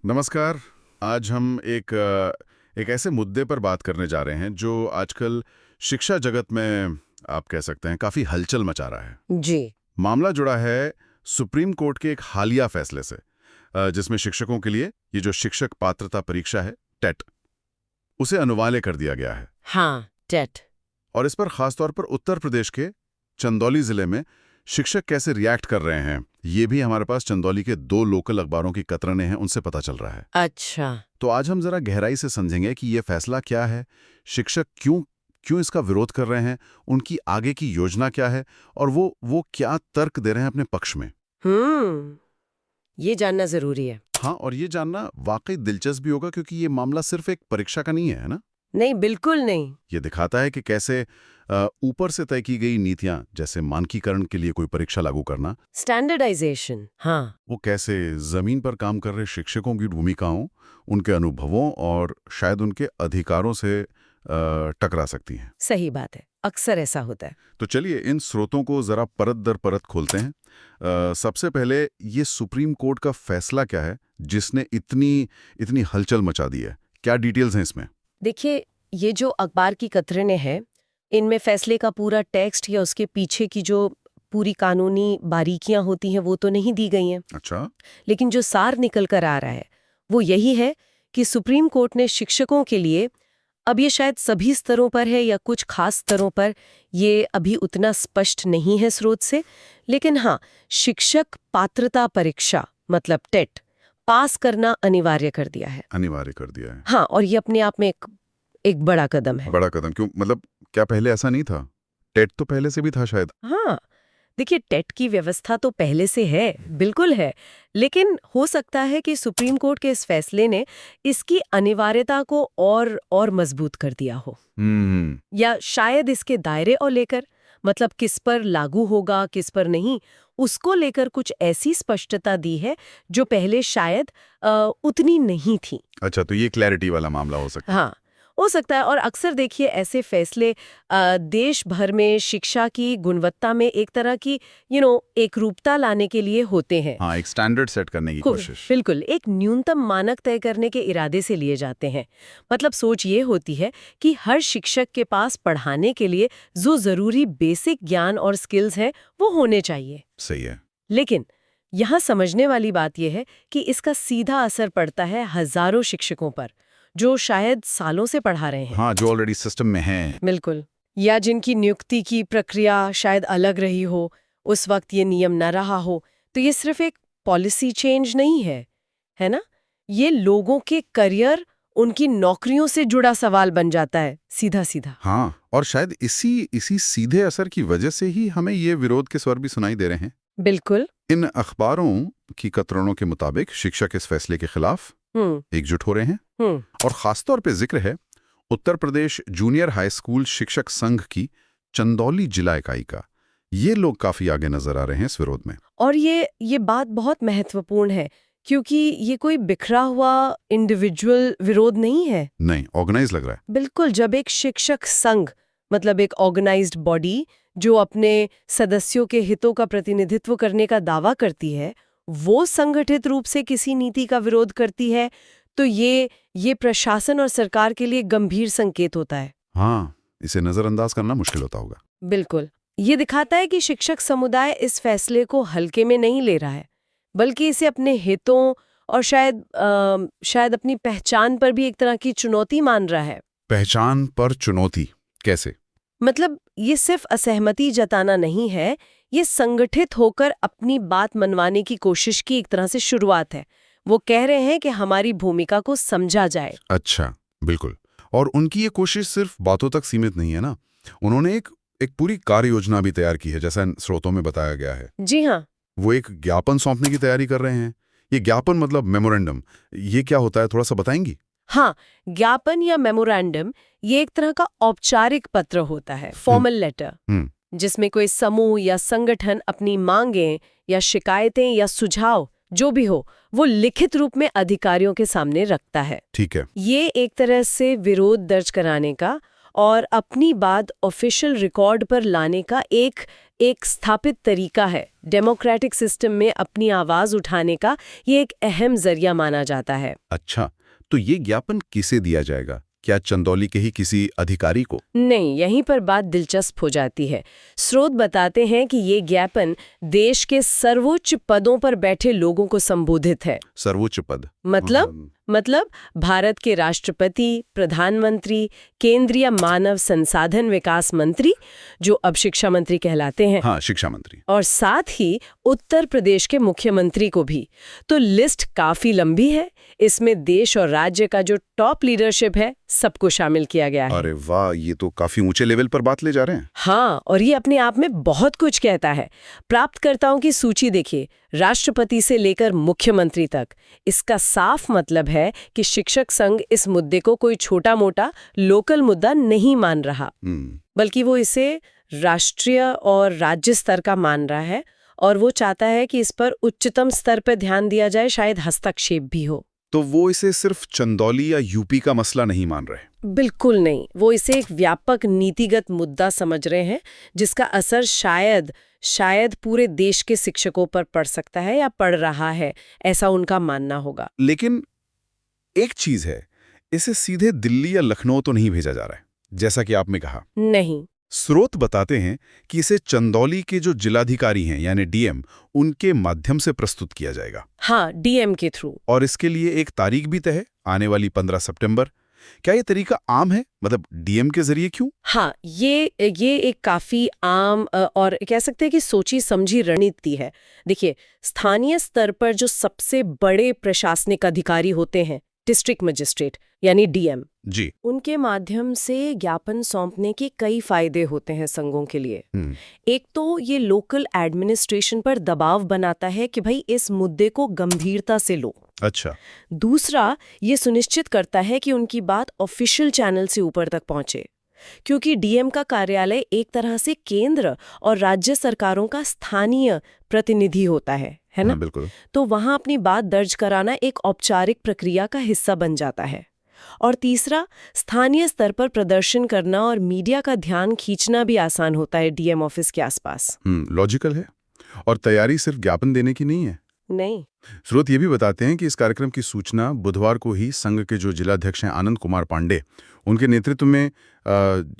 नमस्कार। आज हम एक ऐसे मुद्दे पर बात करने जा रहे हैं जो आजकल शिक्षा जगत में आप कह सकते हैं काफ़ी हलचल मचा रहा है। जी। मामला जुड़ा है सुप्रीम कोर्ट के एक हालिया फैसले से, जिसमें शिक्षकों के लिए ये जो शिक्षक पात्रता परीक्षा है, टेट, उसे अनिवार्य कर दिया गया है। हाँ, टेट। और इस पर खासतौर पर उत्तर प्रदेश के चंदौली जिले में शिक्षक कैसे रिएक्ट कर रहे हैं, ये भी हमारे पास चंदौली के 2 लोकल अखबारों की कतरने हैं, उनसे पता चल रहा है। अच्छा। तो आज हम जरा गहराई से समझेंगे कि ये फैसला क्या है, शिक्षक क्यों क्यों इसका विरोध कर रहे हैं, उनकी आगे की योजना क्या है और वो क्या तर्क दे रहे हैं अपने पक्ष में। हम्म ये जानना जरूरी है। हाँ, और ये जानना वाकई दिलचस्प भी होगा क्योंकि ये मामला सिर्फ एक परीक्षा का नहीं है ना। नहीं, बिल्कुल नहीं। ये दिखाता है कि कैसे ऊपर से तय की गई नीतियां, जैसे मानकीकरण के लिए कोई परीक्षा लागू करना, स्टैंडर्डाइजेशन। हाँ। वो कैसे जमीन पर काम कर रहे शिक्षकों की भूमिकाओं, उनके अनुभवों और शायद उनके अधिकारों से टकरा सकती हैं। सही बात है, अक्सर ऐसा होता है। तो चलिए इन स्रोतों को जरा परत दर परत खोलते हैं। सबसे पहले ये सुप्रीम कोर्ट का फैसला क्या है जिसने इतनी इतनी हलचल मचा दी है? क्या डिटेल्स हैं इसमें? देखिए, ये जो अखबार की कतरने हैं, इनमें फैसले का पूरा टेक्स्ट या उसके पीछे की जो पूरी कानूनी बारीकियां होती हैं वो तो नहीं दी गई हैं। अच्छा। लेकिन जो सार निकल कर आ रहा है वो यही है कि सुप्रीम कोर्ट ने शिक्षकों के लिए, अब ये शायद सभी स्तरों पर है या कुछ खास स्तरों पर, ये अभी उतना स्पष्ट नहीं है स्रोत से, लेकिन हाँ, शिक्षक पात्रता परीक्षा मतलब टेट पास करना अनिवार्य कर दिया है। अनिवार्य कर दिया है। हाँ, और ये अपने आप में एक बड़ा कदम है। बड़ा कदम क्यों? मतलब क्या पहले ऐसा नहीं था? टेट तो पहले से भी था शायद। हाँ, देखिए, टेट की व्यवस्था तो पहले से है, बिल्कुल है, लेकिन हो सकता है कि सुप्रीम कोर्ट के इस फैसले ने इसकी अनिवार्यता को और मजबूत कर दिया हो। या शायद इसके दायरे और लेकर, मतलब किस पर लागू होगा किस पर नहीं, उसको लेकर कुछ ऐसी स्पष्टता दी है जो पहले शायद उतनी नहीं थी। अच्छा, तो ये क्लैरिटी वाला मामला हो सकता है। हाँ, हो सकता है। और अक्सर देखिए ऐसे फैसले देश भर में शिक्षा की गुणवत्ता में एक तरह की एकरूपता लाने के लिए होते हैं। हाँ, एक स्टैंडर्ड सेट करने की कोशिश। बिल्कुल, एक न्यूनतम मानक तय करने के इरादे से लिए जाते हैं। मतलब सोच ये होती है कि हर शिक्षक के पास पढ़ाने के लिए जो जरूरी बेसिक ज्ञान और स्किल्स हैं वो होने चाहिए। सही है। लेकिन यहाँ समझने वाली बात यह है कि इसका सीधा असर पड़ता है हजारों शिक्षकों पर जो शायद सालों से पढ़ा रहे हैं। हाँ, जो ऑलरेडी सिस्टम में है। बिल्कुल। या जिनकी नियुक्ति की प्रक्रिया शायद अलग रही हो, उस वक्त ये नियम न रहा हो। तो ये सिर्फ एक पॉलिसी चेंज नहीं है, है ना? ये लोगों के करियर, उनकी नौकरियों से जुड़ा सवाल बन जाता है सीधा सीधा। हाँ, और शायद इसी सीधे असर की वजह से ही हमें ये विरोध के स्वर भी सुनाई दे रहे हैं। बिल्कुल। इन अखबारों की कतरनों के मुताबिक शिक्षक इस फैसले के खिलाफ एकजुट हो रहे हैं। और खासतौर पे जिक्र है Uttar Pradesh junior high school शिक्षक संघ की चंदौली जिला इकाई का। ये लोग काफी आगे नजर आ रहे हैं इस विरोध में। और ये बात बहुत महत्वपूर्ण है क्योंकि ये कोई बिखरा हुआ इंडिविजुअल विरोध नहीं है। नहीं, ऑर्गेनाइज लग रहा है। बिल्कुल। जब एक शिक्षक संघ, मतलब एक ऑर्गेनाइज्ड बॉडी जो अपने सदस्यों के हितों का प्रतिनिधित्व करने का दावा करती है, वो संगठित रूप से किसी नीति का विरोध करती है, तो ये प्रशासन और सरकार के लिए गंभीर संकेत होता है। हाँ, इसे नजरअंदाज करना मुश्किल होता होगा। बिल्कुल। ये दिखाता है कि शिक्षक समुदाय इस फैसले को हल्के में नहीं ले रहा है, बल्कि इसे अपने हितों और शायद अपनी पहचान पर भी एक तरह की चुनौती मान रहा है। पहचान पर चुनौती कैसे? मतलब ये सिर्फ असहमति जताना नहीं है, ये संगठित होकर अपनी बात मनवाने की कोशिश की एक तरह से शुरुआत है। वो कह रहे हैं कि हमारी भूमिका को समझा जाए। अच्छा, बिल्कुल। और उनकी ये कोशिश सिर्फ बातों तक सीमित नहीं है ना, उन्होंने एक पूरी कार्य योजना भी तैयार की है, जैसा स्रोतों में बताया गया है। जी हाँ। वो एक ज्ञापन सौंपने की तैयारी कर रहे हैं। ये ज्ञापन मतलब मेमोरेंडम, ये क्या होता है, थोड़ा सा बताएंगी? हाँ, ज्ञापन या मेमोरेंडम ये एक तरह का औपचारिक पत्र होता है, फॉर्मल लेटर, जिसमें कोई समूह या संगठन अपनी मांगें या शिकायतें या सुझाव जो भी हो वो लिखित रूप में अधिकारियों के सामने रखता है। ठीक है। ये एक तरह से विरोध दर्ज कराने का और अपनी बात ऑफिशियल रिकॉर्ड पर लाने का एक स्थापित तरीका है। डेमोक्रेटिक सिस्टम में अपनी आवाज उठाने का ये एक अहम जरिया माना जाता है। अच्छा, तो ये ज्ञापन किसे दिया जाएगा? क्या चंदौली के ही किसी अधिकारी को? नहीं, यहीं पर बात दिलचस्प हो जाती है। स्रोत बताते हैं कि ये ज्ञापन देश के सर्वोच्च पदों पर बैठे लोगों को संबोधित है। सर्वोच्च पद मतलब भारत के राष्ट्रपति, प्रधानमंत्री, केंद्रीय मानव संसाधन विकास मंत्री, जो अब शिक्षा मंत्री कहलाते हैं। हाँ, शिक्षा मंत्री। और साथ ही उत्तर प्रदेश के मुख्यमंत्री को भी। तो लिस्ट काफी लंबी है। इसमें देश और राज्य का जो टॉप लीडरशिप है, सबको शामिल किया गया है। अरे वाह, ये तो काफी ऊंचे लेवल पर बात ले जा रहे हैं। हाँ, और ये अपने आप में बहुत कुछ कहता है। प्राप्तकर्ताओं की सूची देखिए, राष्ट्रपति से लेकर मुख्यमंत्री तक। इसका साफ मतलब है कि शिक्षक संघ इस मुद्दे को कोई छोटा मोटा लोकल मुद्दा नहीं मान रहा, बल्कि वो इसे राष्ट्रीय और राज्य स्तर का मान रहा है, और वो चाहता है कि इस पर उच्चतम स्तर पर ध्यान दिया जाए, शायद हस्तक्षेप भी हो। तो वो इसे सिर्फ चंदौली या यूपी का मसला नहीं मान रहे? बिल्कुल नहीं, वो इसे एक व्यापक नीतिगत मुद्दा समझ रहे हैं, जिसका असर शायद पूरे देश के शिक्षकों पर पड़ सकता है या पड़ रहा है, ऐसा उनका मानना होगा। लेकिन एक चीज है, इसे सीधे दिल्ली या लखनऊ तो नहीं भेजा जा रहा है, जैसा कि आपने कहा। नहीं, स्रोत बताते हैं कि इसे चंदौली के जो जिलाधिकारी हैं यानी डीएम, उनके माध्यम से प्रस्तुत किया जाएगा। हाँ, डीएम के थ्रू। और इसके लिए एक तारीख भी तय है, आने वाली 15 सितंबर। क्या ये तरीका आम है? मतलब डीएम के जरिए क्यों? हाँ, ये एक काफी आम और कह सकते हैं कि सोची समझी रणनीति है। देखिए, स्थानीय स्तर पर जो सबसे बड़े प्रशासनिक अधिकारी होते हैं, डिस्ट्रिक्ट मजिस्ट्रेट यानी डीएम जी, उनके माध्यम से ज्ञापन सौंपने के कई फायदे होते हैं संघों के लिए। एक तो ये लोकल एडमिनिस्ट्रेशन पर दबाव बनाता है कि भाई इस मुद्दे को गंभीरता से लो। अच्छा। दूसरा, ये सुनिश्चित करता है कि उनकी बात ऑफिशियल चैनल से ऊपर तक पहुंचे, क्योंकि डीएम का कार्यालय एक तरह से केंद्र और राज्य सरकारों का स्थानीय प्रतिनिधि होता है ना? हाँ, बिल्कुल। तो वहां अपनी बात दर्ज कराना एक औपचारिक प्रक्रिया का हिस्सा बन जाता है। और तीसरा, स्थानीय स्तर पर प्रदर्शन करना और मीडिया का ध्यान खींचना भी आसान होता है डीएम ऑफिस के आसपास। लॉजिकल है। और तैयारी सिर्फ ज्ञापन देने की नहीं है। नहीं। स्रोत ये भी बताते हैं कि इस कार्यक्रम की सूचना बुधवार को ही संघ के जो जिलाध्यक्ष हैं आनंद कुमार पांडे, उनके नेतृत्व में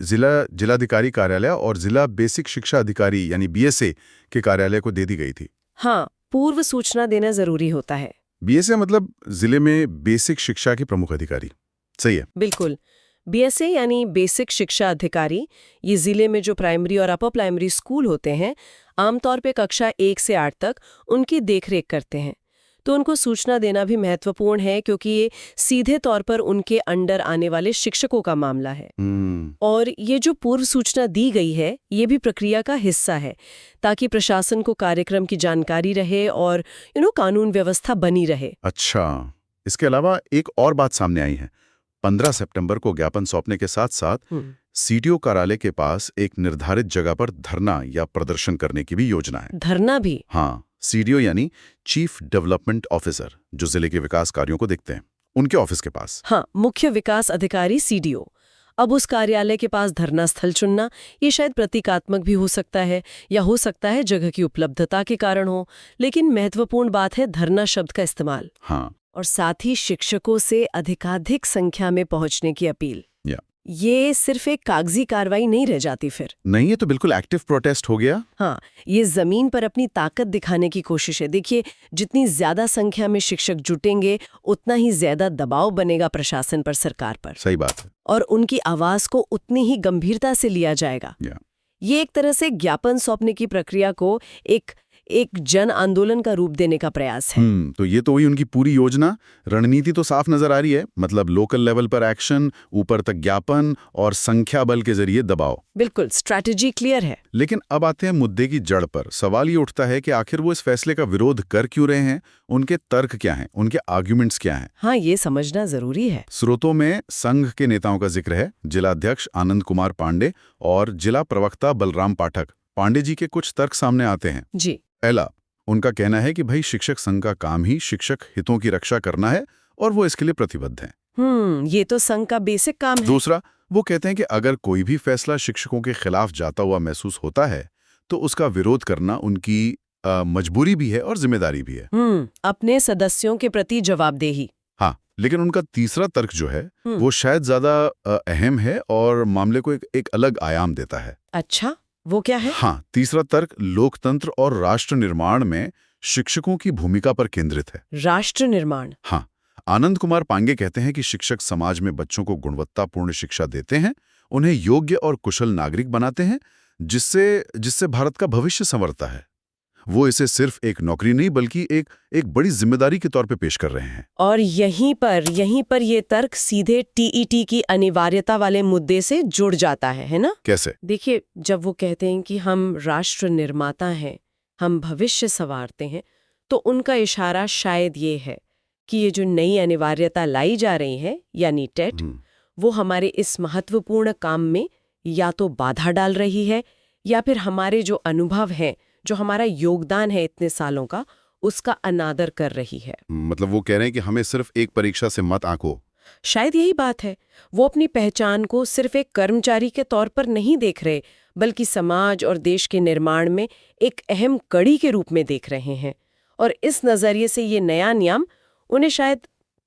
जिलाधिकारी कार्यालय और जिला बेसिक शिक्षा अधिकारी यानी बीएसए के कार्यालय को दे दी गई थी। हाँ, पूर्व सूचना देना जरूरी होता है। बीएसए मतलब जिले में बेसिक शिक्षा के प्रमुख अधिकारी। सही है? बिल्कुल। बीएसए यानी बेसिक शिक्षा अधिकारी, ये जिले में जो प्राइमरी और अपर प्राइमरी स्कूल होते हैं, आमतौर पे कक्षा 1 से 8 तक उनकी देखरेख करते हैं। तो उनको सूचना देना भी महत्वपूर्ण है, क्योंकि ये सीधे तौर पर उनके अंडर आने वाले शिक्षकों का मामला है। और ये जो पूर्व सूचना दी गई है, ये भी प्रक्रिया का हिस्सा है, ताकि प्रशासन को कार्यक्रम की जानकारी रहे और कानून व्यवस्था बनी रहे। अच्छा, इसके अलावा एक और बात सामने आई है। 15 सितंबर को ज्ञापन सौंपने के साथ साथ सीडीओ कार्यालय के पास एक निर्धारित जगह पर धरना या प्रदर्शन करने की भी योजना है। धरना भी? हाँ, सीडीओ यानी चीफ डेवलपमेंट ऑफिसर, जो जिले के विकास कार्यों को देखते हैं, उनके ऑफिस के पास। हाँ, मुख्य विकास अधिकारी सीडीओ। अब उस कार्यालय के पास धरना स्थल चुनना, ये शायद प्रतीकात्मक भी हो सकता है, या हो सकता है जगह की उपलब्धता के कारण हो, लेकिन महत्वपूर्ण बात है धरना शब्द का इस्तेमाल। हाँ। और साथ ही शिक्षकों से अधिकाधिक संख्या में पहुंचने की अपील। ये सिर्फ एक कागजी कार्रवाई नहीं रह जाती फिर। नहीं, ये तो बिल्कुल एक्टिव प्रोटेस्ट हो गया। हाँ, ये जमीन पर अपनी ताकत दिखाने की कोशिश है। देखिए, जितनी ज्यादा संख्या में शिक्षक जुटेंगे, उतना ही ज्यादा दबाव बनेगा प्रशासन पर, सरकार पर। सही बात है। और उनकी आवाज को उतनी ही गंभीरता से लिया जाएगा। ये एक तरह से ज्ञापन सौंपने की प्रक्रिया को एक जन आंदोलन का रूप देने का प्रयास है। तो ये तो हुई उनकी पूरी योजना। रणनीति तो साफ नजर आ रही है, मतलब लोकल लेवल पर एक्शन, ऊपर तक ज्ञापन और संख्या बल के जरिए दबाव। बिल्कुल, स्ट्रैटेजी क्लियर है। लेकिन अब आते हैं मुद्दे की जड़ पर। सवाल ये उठता है कि आखिर वो इस फैसले का विरोध कर क्यों रहे हैं? उनके तर्क क्या हैं? उनके आर्ग्यूमेंट्स क्या हैं? हाँ, ये समझना जरूरी है। स्रोतों में संघ के नेताओं का जिक्र है, जिलाध्यक्ष आनंद कुमार पांडे और जिला प्रवक्ता बलराम पाठक। पांडे जी के कुछ तर्क सामने आते हैं जी। पहला, उनका कहना है कि भाई शिक्षक संघ का काम ही शिक्षक हितों की रक्षा करना है और वो इसके लिए प्रतिबद्ध हैं। ये तो संघ का बेसिक काम है। दूसरा, वो कहते हैं कि अगर कोई भी फैसला शिक्षकों के खिलाफ जाता हुआ महसूस होता है तो उसका विरोध करना उनकी मजबूरी भी है और जिम्मेदारी भी है। अपने सदस्यों के प्रति जवाबदेही। हाँ, लेकिन उनका तीसरा तर्क जो है वो शायद ज्यादा अहम है और मामले को एक अलग आयाम देता है। अच्छा, वो क्या है? हाँ, तीसरा तर्क लोकतंत्र और राष्ट्र निर्माण में शिक्षकों की भूमिका पर केंद्रित है। राष्ट्र निर्माण? हाँ, आनंद कुमार पांगे कहते हैं कि शिक्षक समाज में बच्चों को गुणवत्तापूर्ण शिक्षा देते हैं, उन्हें योग्य और कुशल नागरिक बनाते हैं, जिससे भारत का भविष्य संवरता है। वो इसे सिर्फ एक नौकरी नहीं बल्कि एक बड़ी जिम्मेदारी के तौर पे पेश कर रहे हैं। और यहीं पर ये तर्क सीधे टीईटी की अनिवार्यता वाले मुद्दे से जुड़ जाता है ना? कैसे? देखिए, जब वो कहते हैं कि हम राष्ट्र निर्माता हैं, हम भविष्य संवारते हैं, तो उनका इशारा शायद ये है कि ये जो नई अनिवार्यता लाई जा रही है यानी टेट, वो हमारे इस महत्वपूर्ण काम में या तो बाधा डाल रही है या फिर हमारे जो अनुभव है, जो हमारा योगदान है इतने सालों का, उसका अनादर कर रही है। मतलब वो कह रहे हैं कि हमें सिर्फ एक परीक्षा से मत आंको। शायद यही बात है। वो अपनी पहचान को सिर्फ एक कर्मचारी के तौर पर नहीं देख रहे, बल्कि समाज और देश के निर्माण में एक अहम कड़ी के रूप में देख रहे हैं। और इस नजरिए से ये नया नियम उन्हें शायद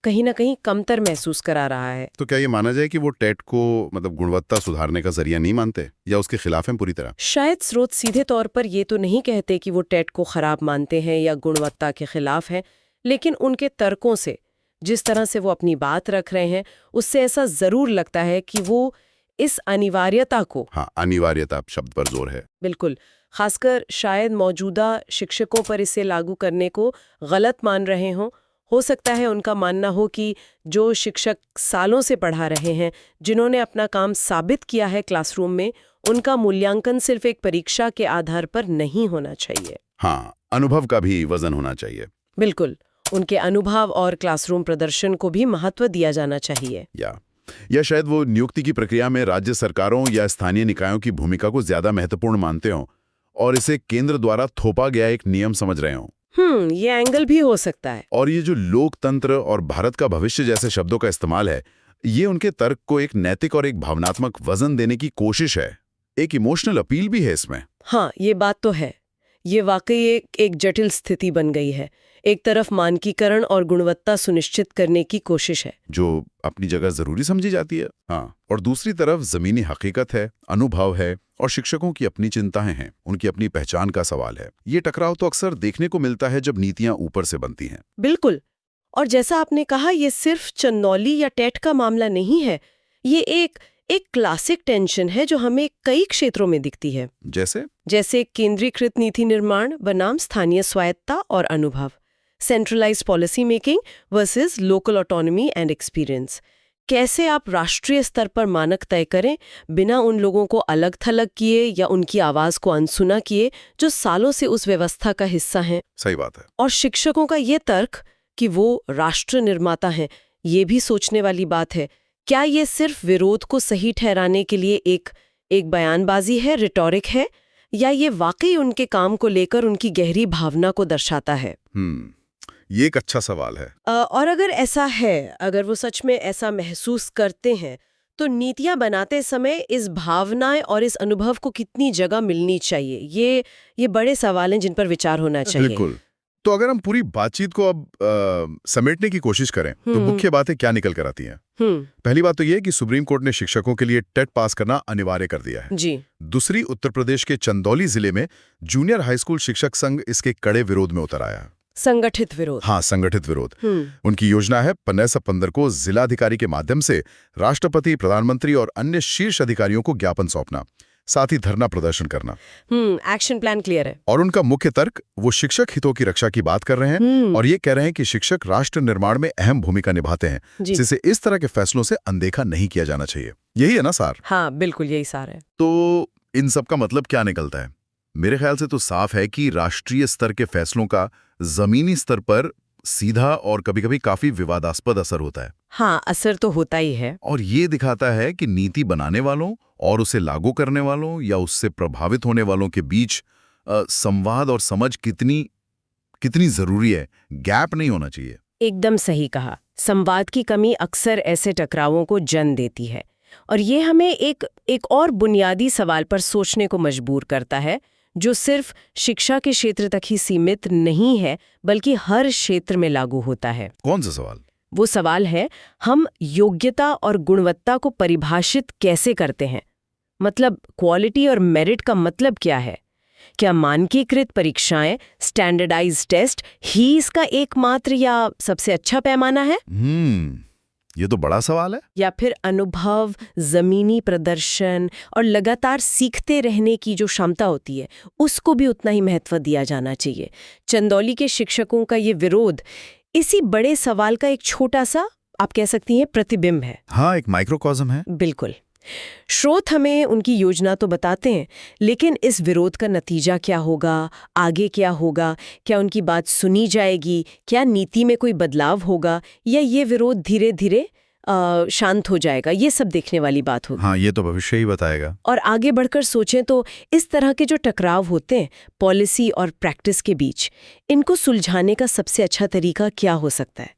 कहीं ना कहीं कमतर महसूस करा रहा है। तो क्या ये माना जाए कि वो टेट को मतलब गुणवत्ता सुधारने का जरिया नहीं मानते या उसके खिलाफ हैं पूरी तरह? शायद स्रोत सीधे तौर पर ये तो नहीं कहते कि वो टेट को खराब मानते हैं या गुणवत्ता के खिलाफ हैं, लेकिन उनके तर्कों से, जिस तरह से वो अपनी बात रख रहे हैं, उससे ऐसा जरूर लगता है कि वो इस अनिवार्यता को, हाँ, अनिवार्यता शब्द पर जोर है, बिल्कुल, खासकर शायद मौजूदा शिक्षकों पर इसे लागू करने को गलत मान रहे हों। हो सकता है उनका मानना हो कि जो शिक्षक सालों से पढ़ा रहे हैं, जिन्होंने अपना काम साबित किया है क्लासरूम में, उनका मूल्यांकन सिर्फ एक परीक्षा के आधार पर नहीं होना चाहिए। हाँ, अनुभव का भी वजन होना चाहिए। बिल्कुल, उनके अनुभव और क्लासरूम प्रदर्शन को भी महत्व दिया जाना चाहिए। या शायद वो नियुक्ति की प्रक्रिया में राज्य सरकारों या स्थानीय निकायों की भूमिका को ज्यादा महत्वपूर्ण मानते हों और इसे केंद्र द्वारा थोपा गया एक नियम समझ रहे हों। ये एंगल भी हो सकता है। और ये जो लोकतंत्र और भारत का भविष्य जैसे शब्दों का इस्तेमाल है, ये उनके तर्क को एक नैतिक और एक भावनात्मक वजन देने की कोशिश है। एक इमोशनल अपील भी है इसमें। हाँ, ये बात तो है। ये वाकई एक जटिल स्थिति बन गई है। एक तरफ मानकीकरण और गुणवत्ता सुनिश्चित करने की कोशिश है, जो अपनी जगह जरूरी समझी जाती है, हाँ, और दूसरी तरफ जमीनी हकीकत है, अनुभव है और शिक्षकों की अपनी चिंताएं हैं, उनकी अपनी पहचान का सवाल है। ये टकराव तो अक्सर देखने को मिलता है जब नीतियां ऊपर से बनती हैं। बिल्कुल, और जैसा आपने कहा, ये सिर्फ चंदौली या टेट का मामला नहीं है। ये एक क्लासिक टेंशन है जो हमें कई क्षेत्रों में दिखती है। जैसे केंद्रीकृत नीति निर्माण बनाम स्थानीय स्वायत्ता और अनुभव, centralised policy making versus local autonomy and experience. कैसे आप राष्ट्रीय स्तर पर मानक तय करें बिना उन लोगों को अलग थलग किए या उनकी आवाज को अनसुना किए जो सालों से उस व्यवस्था का हिस्सा हैं। सही बात है। और शिक्षकों का ये तर्क कि वो राष्ट्र निर्माता हैं, ये भी सोचने वाली बात है। क्या ये सिर्फ विरोध को सही ठहराने के लिए एक बयानबाजी है, रिटोरिक है, या ये वाकई उनके काम को लेकर उनकी गहरी भावना को दर्शाता है? ये एक अच्छा सवाल है। और अगर ऐसा है, अगर वो सच में ऐसा महसूस करते हैं, तो नीतियां बनाते समय इस भावनाएं और इस अनुभव को कितनी जगह मिलनी चाहिए? ये बड़े सवाल हैं जिन पर विचार होना चाहिए। बिल्कुल। तो अगर हम पूरी बातचीत को अब समेटने की कोशिश करें तो मुख्य बातें क्या निकल कर आती हैं? पहली बात तो ये कि सुप्रीम कोर्ट ने शिक्षकों के लिए टेट पास करना अनिवार्य कर दिया है जी। दूसरी, उत्तर प्रदेश के चंदौली जिले में जूनियर हाई स्कूल शिक्षक संघ इसके कड़े विरोध में उतर आया। संगठित विरोध। हाँ, संगठित विरोध। उनकी योजना है 15 सितंबर को जिलाधिकारी के माध्यम से राष्ट्रपति, प्रधानमंत्री और अन्य शीर्ष अधिकारियों को ज्ञापन सौंपना, साथ ही धरना प्रदर्शन करना। एक्शन प्लान क्लियर है। और उनका मुख्य तर्क, वो शिक्षक हितों की रक्षा की बात कर रहे हैं और ये कह रहे हैं कि शिक्षक राष्ट्र निर्माण में अहम भूमिका निभाते हैं, जिसे इस तरह के फैसलों से अनदेखा नहीं किया जाना चाहिए। यही है ना सार? हाँ, बिल्कुल यही सार है। तो इन सब का मतलब क्या निकलता है? मेरे ख्याल से तो साफ है कि राष्ट्रीय स्तर के फैसलों का जमीनी स्तर पर सीधा और कभी-कभी काफी विवादास्पद असर होता है। हाँ, असर तो होता ही है। और ये दिखाता है कि नीति बनाने वालों और उसे लागू करने वालों या उससे प्रभावित होने वालों के बीच संवाद और समझ कितनी जरूरी है। गैप नहीं होना चाहिए। एकदम सही कहा। संवाद की कमी अक्सर ऐसे टकरावों को जन्म देती है। और ये हमें एक और बुनियादी सवाल पर सोचने को मजबूर करता है, जो सिर्फ शिक्षा के क्षेत्र तक ही सीमित नहीं है, बल्कि हर क्षेत्र में लागू होता है। कौन सा सवाल? वो सवाल है, हम योग्यता और गुणवत्ता को परिभाषित कैसे करते हैं? मतलब क्वालिटी और मेरिट का मतलब क्या है? क्या मानकीकृत परीक्षाएं, स्टैंडर्डाइज्ड टेस्ट ही इसका एकमात्र या सबसे अच्छा पैमाना है? ये तो बड़ा सवाल है। या फिर अनुभव, जमीनी प्रदर्शन और लगातार सीखते रहने की जो क्षमता होती है, उसको भी उतना ही महत्व दिया जाना चाहिए। चंदौली के शिक्षकों का ये विरोध इसी बड़े सवाल का एक छोटा सा, आप कह सकती हैं, प्रतिबिंब है। हाँ, एक माइक्रोकॉज्म है। बिल्कुल। स्रोत हमें उनकी योजना तो बताते हैं, लेकिन इस विरोध का नतीजा क्या होगा, आगे क्या होगा, क्या उनकी बात सुनी जाएगी, क्या नीति में कोई बदलाव होगा, या ये विरोध धीरे धीरे शांत हो जाएगा, ये सब देखने वाली बात होगी। हाँ, ये तो भविष्य ही बताएगा। और आगे बढ़कर सोचें तो इस तरह के जो टकराव होते हैं पॉलिसी और प्रैक्टिस के बीच, इनको सुलझाने का सबसे अच्छा तरीका क्या हो सकता है?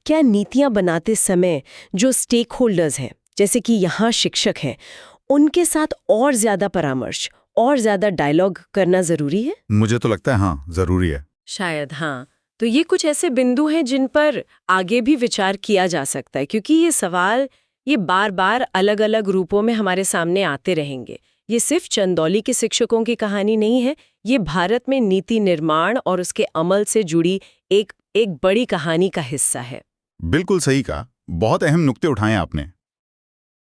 क्या नीतियां बनाते समय जो स्टेक होल्डर्स हैं, जैसे कि यहाँ शिक्षक हैं, उनके साथ और ज्यादा परामर्श और ज्यादा डायलॉग करना जरूरी है? मुझे तो लगता है हाँ, जरूरी है। शायद हाँ। तो ये कुछ ऐसे बिंदु हैं जिन पर आगे भी विचार किया जा सकता है, क्योंकि ये सवाल ये बार बार अलग अलग रूपों में हमारे सामने आते रहेंगे। ये सिर्फ चंदौली के शिक्षकों की कहानी नहीं है, ये भारत में नीति निर्माण और उसके अमल से जुड़ी एक बड़ी कहानी का हिस्सा है। बिल्कुल सही कहा, बहुत अहम नुक्ते उठाए आपने।